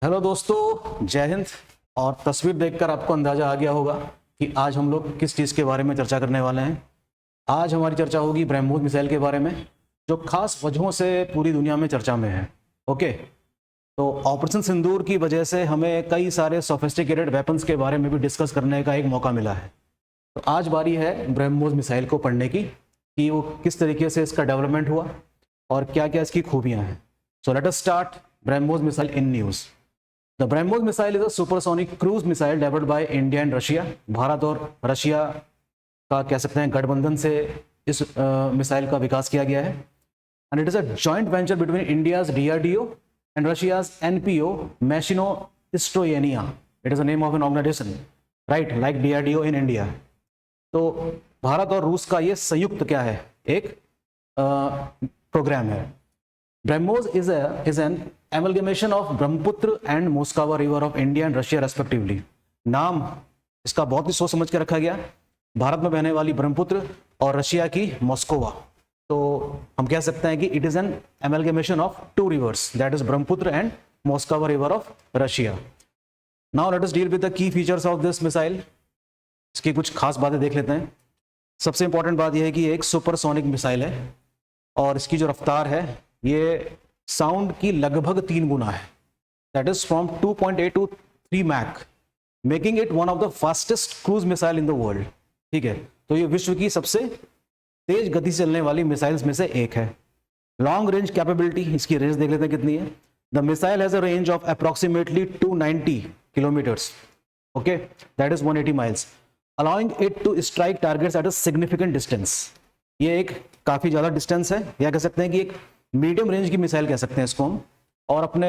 Hello दोस्तों, जय हिंद। और तस्वीर देखकर आपको अंदाजा आ गया होगा कि आज हम लोग किस चीज़ के बारे में चर्चा करने वाले हैं। आज हमारी चर्चा होगी ब्रह्मोस मिसाइल के बारे में, जो खास वजहों से पूरी दुनिया में चर्चा में है। ओके, तो ऑपरेशन सिंदूर की वजह से हमें कई सारे सोफिस्टिकेटेड वेपन्स के बारे में भी डिस्कस करने का एक मौका मिला है। तो आज बारी है ब्रह्मोस मिसाइल को पढ़ने की कि वो किस तरीके से इसका डेवलपमेंट हुआ और क्या क्या इसकी खूबियाँ हैं। So let us start BrahMos missile in news. The BrahMos missile is a supersonic cruise missile developed by India and Russia। Bharat और रशिया का कह सकते हैं गठबंधन से इस मिसाइल का विकास किया गया है। And it is a joint venture between India's DRDO and Russia's NPO Machino Stroyenia। It is the name of an organization, right? Like DRDO in India। तो भारत और रूस का ये संयुक्त क्या है, एक प्रोग्राम है। BrahMos is an amalgamation of Brahmaputra and Moskva river of India and Russia respectively। नाम इसका बहुत ही सोच समझ के रखा गया, भारत में बहने वाली ब्रह्मपुत्र और रशिया की मॉस्कोवा। तो हम कह सकते हैं कि it is an amalgamation of two rivers, that is Brahmaputra and Moskva river of Russia। Now let us deal with the key features of this missile। इसकी कुछ खास बातें देख लेते हैं। सबसे इंपॉर्टेंट बात यह है कि एक सुपरसोनिक मिसाइल है और इसकी जो रफ्तार है ये साउंड की लगभग 3 गुना है। That is from 2.8 to 3 Mach, making it one of the fastest cruise missile in the world. ठीक है, तो ये विश्व की सबसे तेज गति से चलने वाली मिसाइल्स में से एक है। लॉन्ग रेंज कैपेबिलिटी, इसकी रेंज देख लेते हैं कितनी है। The missile has a range of approximately 290 kilometres, okay, that is 180 miles, allowing it to strike targets at a significant distance. ये एक काफी ज्यादा डिस्टेंस है, या कह सकते हैं कि एक मीडियम रेंज की मिसाइल कह सकते हैं इसको हम, और अपने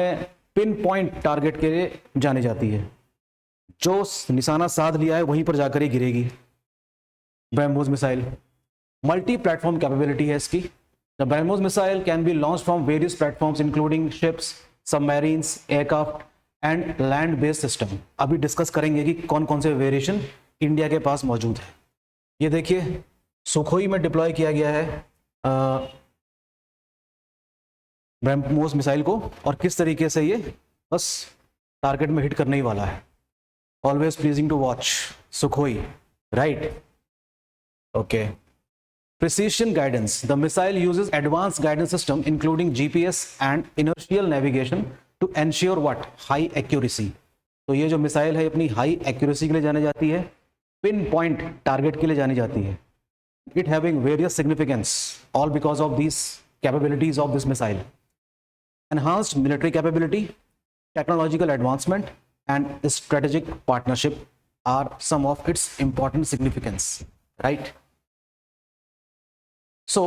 पिन पॉइंट टारगेट के लिए जानी जाती है। जो निशाना साध लिया है वहीं पर जाकर ही गिरेगी BrahMos missile. Multi platform capability है इसकी। The BrahMos missile can be launch from various platforms including ships, submarines, aircraft and land based system. अभी डिस्कस करेंगे कि कौन कौन से वेरिएशन इंडिया के पास मौजूद है। ये देखिए, सुखोई में डिप्लॉय किया गया है ब्रह्मोस मिसाइल को, और किस तरीके से ये बस टारगेट में हिट करने ही वाला है। Always pleasing to watch Sukhoi, right? Okay. Precision guidance. The missile uses advance guidance system including GPS and inertial navigation to ensure what, high accuracy. तो ये जो मिसाइल है अपनी हाई एक्यूरेसी के लिए जानी जाती है, पिन पॉइंट टारगेट के लिए जानी जाती है। It having various significance, all because of this capabilities of this missile. Enhanced military capability, technological advancement and strategic partnership are some of its important significance, right? So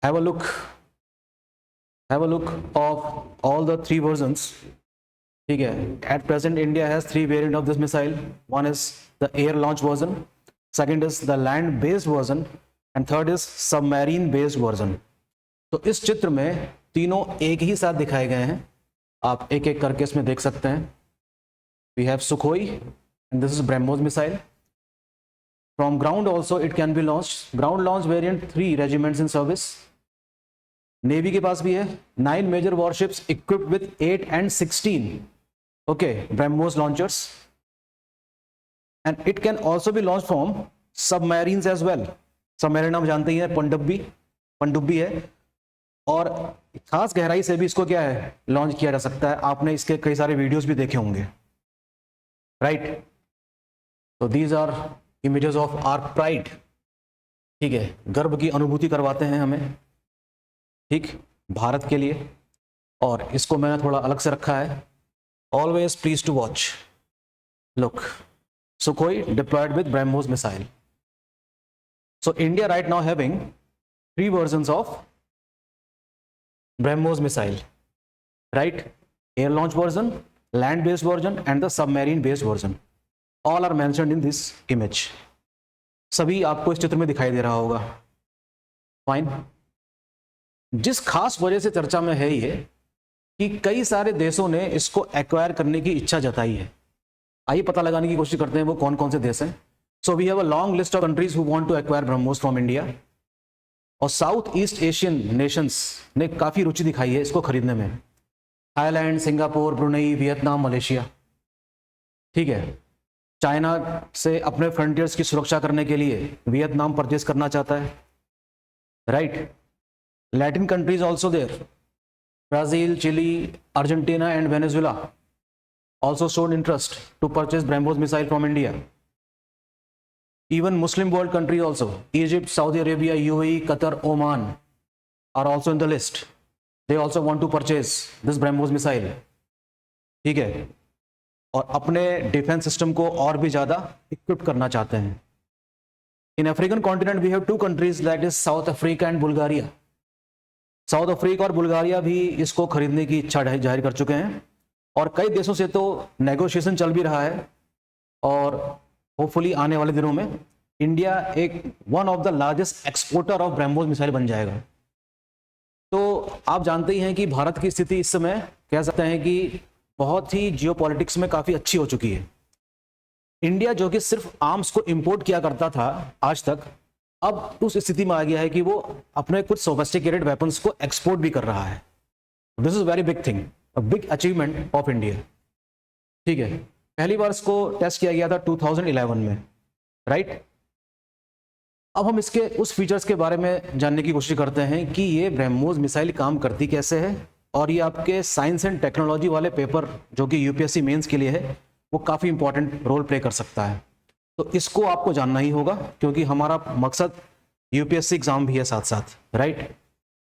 have a look of all the 3 versions। ठीक है, at present India has 3 variants of this missile। One is the air launch version, second is the land based version and third is submarine based version। तो इस चित्र में तीनों एक ही साथ दिखाए गए हैं, आप एक एक करके इसमें देख सकते हैं। We have Sukhoi and this is BrahMos missile. From ground also it can be launched. Ground launch variant 3 regiments in service. Navy के पास भी है 9 major warships equipped with 8 and 16 okay BrahMos launchers, and it can also be launch from submarines as well. Submarine आप जानते ही हैं, पनडुब्बी है, और खास गहराई से भी इसको क्या है, लॉन्च किया जा सकता है। आपने इसके कई सारे वीडियोस भी देखे होंगे, राइट? तो these are images of our pride. ठीक है, गर्व की अनुभूति करवाते हैं हमें, ठीक, भारत के लिए। और इसको मैंने थोड़ा अलग से रखा है। Always please to watch. Look, Sukhoi deployed with BrahMos missile. So India right now having 3 versions of BrahMos missile, right? Air launch version, land based version and the submarine based version, all are mentioned in this image। सभी आपको इस चित्र में दिखाई दे रहा होगा, fine. जिस खास वजह से चर्चा में है ये कि कई सारे देशों ने इसको एक्वायर करने की इच्छा जताई है। आइए पता लगाने की कोशिश करते हैं वो कौन कौन से देश हैं। So we have a long list of countries who want to acquire BrahMos from India. और साउथ ईस्ट एशियन नेशंस ने काफ़ी रुचि दिखाई है इसको खरीदने में। Thailand, Singapore, Brunei, Vietnam, Malaysia. ठीक है, चाइना से अपने फ्रंटियर्स की सुरक्षा करने के लिए वियतनाम परचेज करना चाहता है, right. Latin countries also there, Brazil, Chile, Argentina and Venezuela also showed interest to purchase BrahMos missile from India. Even Muslim world countries also, Egypt, Saudi Arabia, UAE, Qatar, Oman are also in the list. They also want to purchase this BrahMos missile. ठीक है, और अपने defence system को और भी ज़्यादा equip करना चाहते हैं। In African continent we have two countries that is South Africa and Bulgaria. South Africa और बुल्गारिया भी इसको खरीदने की इच्छा जाहिर कर चुके हैं, और कई देशों से तो नेगोशिएशन चल भी रहा है, और होपफुली आने वाले दिनों में इंडिया एक one of the largest exporter of BrahMos missile बन जाएगा। तो आप जानते ही हैं कि भारत की स्थिति इस समय कह सकते हैं कि बहुत ही जियोपॉलिटिक्स में काफ़ी अच्छी हो चुकी है। इंडिया जो कि सिर्फ आर्म्स को इंपोर्ट किया करता था आज तक, अब उस स्थिति में आ गया है कि वो अपने कुछ सोफिस्टिकेटेड वेपन्स को एक्सपोर्ट भी कर रहा है। This is very big thing, a big achievement of India. ठीक है, पहली बार इसको टेस्ट किया गया था 2011 में, राइट। अब हम इसके उस फीचर्स के बारे में जानने की कोशिश करते हैं कि ये ब्रह्मोस मिसाइल काम करती कैसे है, और ये आपके साइंस एंड टेक्नोलॉजी वाले पेपर जो कि यूपीएससी मेंस के लिए है वो काफ़ी इंपॉर्टेंट रोल प्ले कर सकता है। तो इसको आपको जानना ही होगा, क्योंकि हमारा मकसद यूपीएससी एग्जाम भी है साथ साथ, right.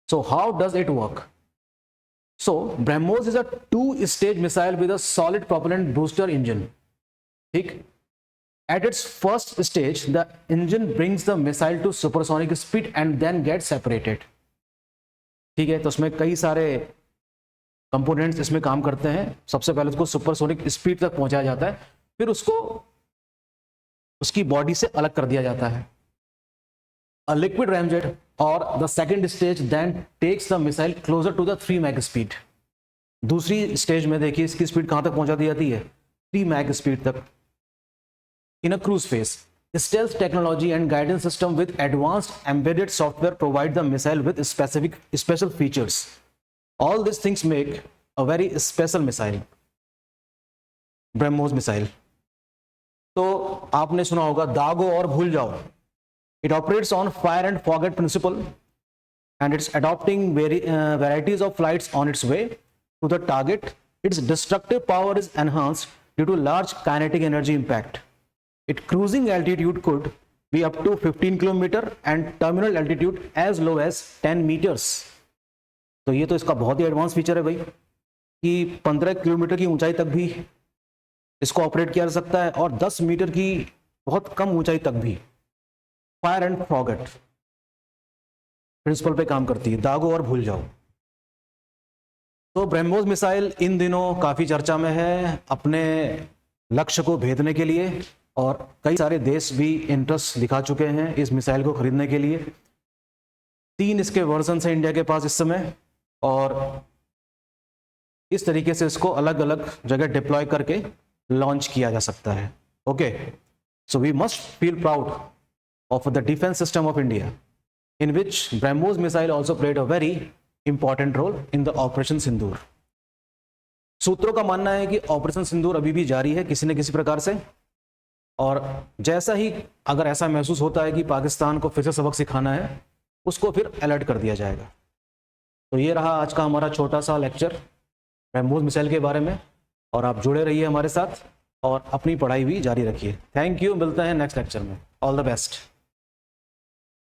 So how does it work? So BrahMos is a two-stage missile with a solid propellant booster engine. ठीक, at its first stage, the engine brings the missile to supersonic speed and then gets separated. ठीक है, तो उसमें कई सारे components इसमें काम करते हैं। सबसे पहले उसको सुपरसोनिक स्पीड तक पहुंचाया जाता है, फिर उसको उसकी बॉडी से अलग कर दिया जाता है। A liquid ramjet or the second stage then takes the missile closer to the 3 Mach speed. दूसरी स्टेज में देखिए इसकी स्पीड कहां तक पहुंचा दी जाती है, 3 Mach स्पीड तक। In a cruise phase, stealth technology and guidance system with advanced embedded software provide the missile with special features. All these things make a very special missile, BrahMos missile. तो आपने सुना होगा दागो और भूल जाओ। It operates on fire and forget principle, and it's adopting varieties of flights on its way to the target. Its destructive power is enhanced due to large kinetic energy impact. Its cruising altitude could be up to 15 km and terminal altitude as low as 10 meters. तो ये तो इसका बहुत ही advance feature है भाई, कि 15 kilometre की ऊंचाई तक भी इसको ऑपरेट किया जा सकता है, और 10 मीटर की बहुत कम ऊंचाई तक भी। फायर एंड फॉरगेट प्रिंसिपल पे काम करती है, दागो और भूल जाओ। तो ब्रह्मोस मिसाइल इन दिनों काफी चर्चा में है अपने लक्ष्य को भेदने के लिए, और कई सारे देश भी इंटरेस्ट दिखा चुके हैं इस मिसाइल को खरीदने के लिए। 3 इसके वर्जन है इंडिया के पास इस समय, और इस तरीके से इसको अलग अलग जगह डिप्लॉय करके लॉन्च किया जा सकता है। Okay, so we must feel proud of the defense system of India, in which BrahMos missile also played a very important role in the Operation Sindoor. सूत्रों का मानना है कि ऑपरेशन सिंदूर अभी भी जारी है किसी न किसी प्रकार से, और जैसा ही अगर ऐसा महसूस होता है कि पाकिस्तान को फिर से सबक सिखाना है, उसको फिर अलर्ट कर दिया जाएगा। तो ये रहा आज का हमारा छोटा सा लेक्चर ब्रह्मोस मिसाइल के बारे में, और आप जुड़े रहिए हमारे साथ और अपनी पढ़ाई भी जारी रखिए। थैंक यू, मिलते हैं नेक्स्ट लेक्चर में। All the best.